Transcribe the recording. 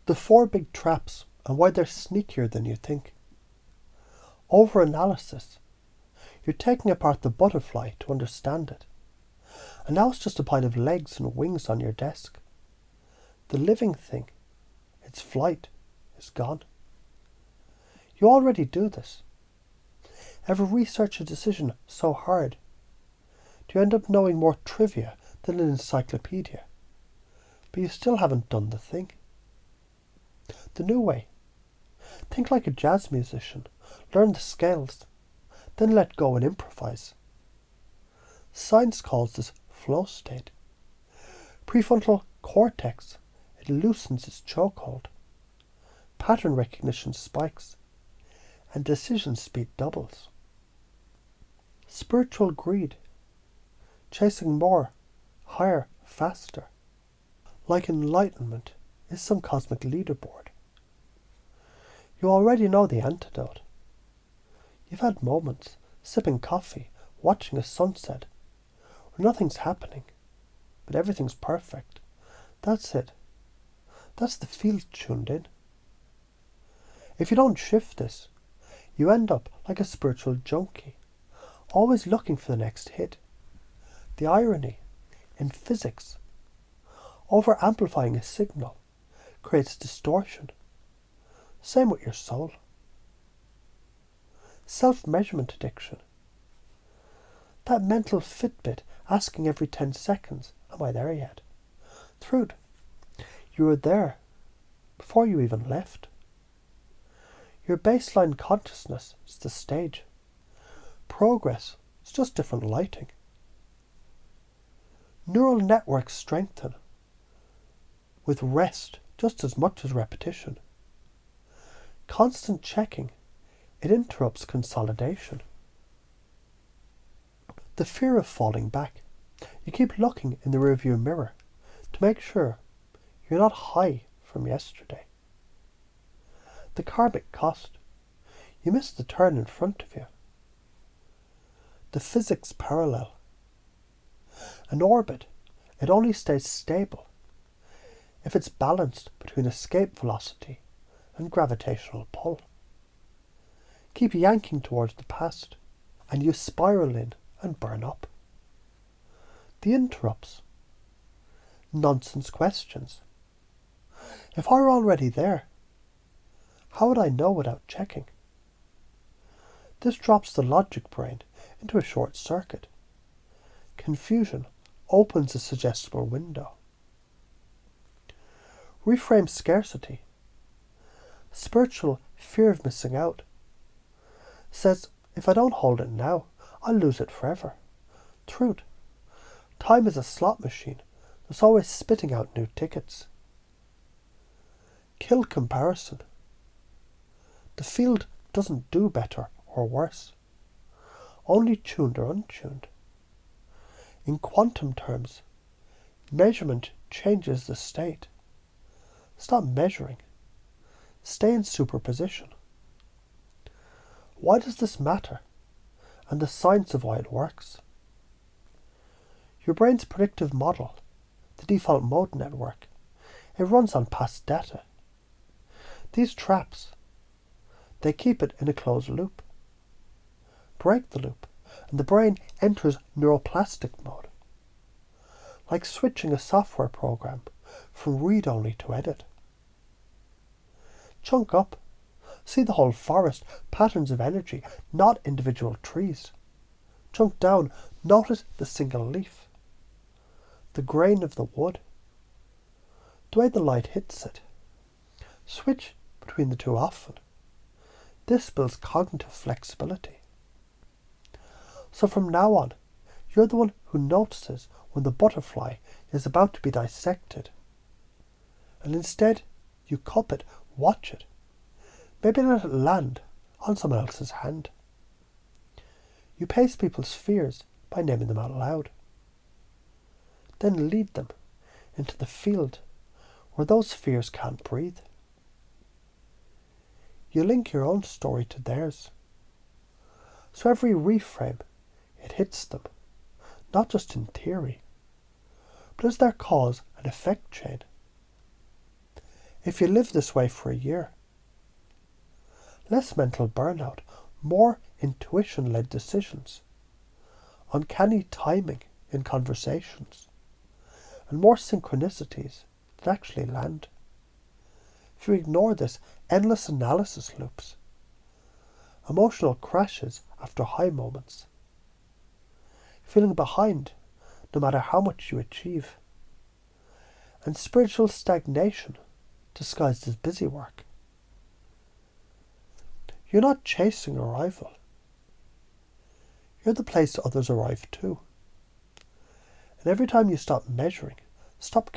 The four big traps and why they're sneakier than you think. Overanalysis. You're taking apart the butterfly to understand it. And now it's just a pile of legs and wings on your desk. The living thing, its flight, is gone. You already do this. Ever research a decision so hard? Do you end up knowing more trivia than an encyclopedia? But you still haven't done the thing. The new way. Think like a jazz musician. Learn the scales. Then let go and improvise. Science calls this flow state. Prefrontal cortex. It loosens its chokehold. Pattern recognition spikes. And decision speed doubles. Spiritual greed. Chasing more, higher, faster. Like enlightenment is some cosmic leaderboard. You already know the antidote. You've had moments, sipping coffee, watching a sunset, where nothing's happening, but everything's perfect. That's it. That's the field tuned in. If you don't shift this, you end up like a spiritual junkie, always looking for the next hit. The irony, in physics, over-amplifying a signal creates distortion. Same with your soul. Self-measurement addiction. That mental Fitbit asking every 10 seconds, am I there yet? Truth, you were there before you even left. Your baseline consciousness is the stage. Progress is just different lighting. Neural networks strengthen with rest just as much as repetition. Constant checking, it interrupts consolidation. The fear of falling back. You keep looking in the rearview mirror to make sure you're not high from yesterday. The karmic cost. You miss the turn in front of you. The physics parallel. An orbit, it only stays stable if it's balanced between escape velocity and gravitational pull. Keep yanking towards the past, and you spiral in and burn up. The interrupts. Nonsense questions. If I were already there, how would I know without checking? This drops the logic brain into a short circuit. Confusion opens a suggestible window. Reframe scarcity. Spiritual fear of missing out says, if I don't hold it now, I'll lose it forever. Truth. Time is a slot machine that's always spitting out new tickets. Kill comparison. The field doesn't do better or worse, only tuned or untuned. In quantum terms, measurement changes the state. Stop measuring. Stay in superposition. Why does this matter? And the science of why it works. Your brain's predictive model, the default mode network, it runs on past data. These traps, they keep it in a closed loop. Break the loop, and the brain enters neuroplastic mode. Like switching a software program from read-only to edit. Chunk up. See the whole forest, patterns of energy, not individual trees. Chunk down, notice the single leaf. The grain of the wood. The way the light hits it. Switch between the two often. This builds cognitive flexibility. So from now on, you're the one who notices when the butterfly is about to be dissected. And instead, you cup it, watch it. Maybe let it land on someone else's hand. You pace people's fears by naming them out loud. Then lead them into the field where those fears can't breathe. You link your own story to theirs. So every reframe, it hits them, not just in theory, but as their cause and effect chain. if you live this way for a year. Less mental burnout, more intuition-led decisions, uncanny timing in conversations, and more synchronicities that actually land. If you ignore this, endless analysis loops, emotional crashes after high moments, feeling behind no matter how much you achieve, and spiritual stagnation disguised as busy work. You're not chasing arrival. You're the place others arrive to. And every time you stop measuring, stop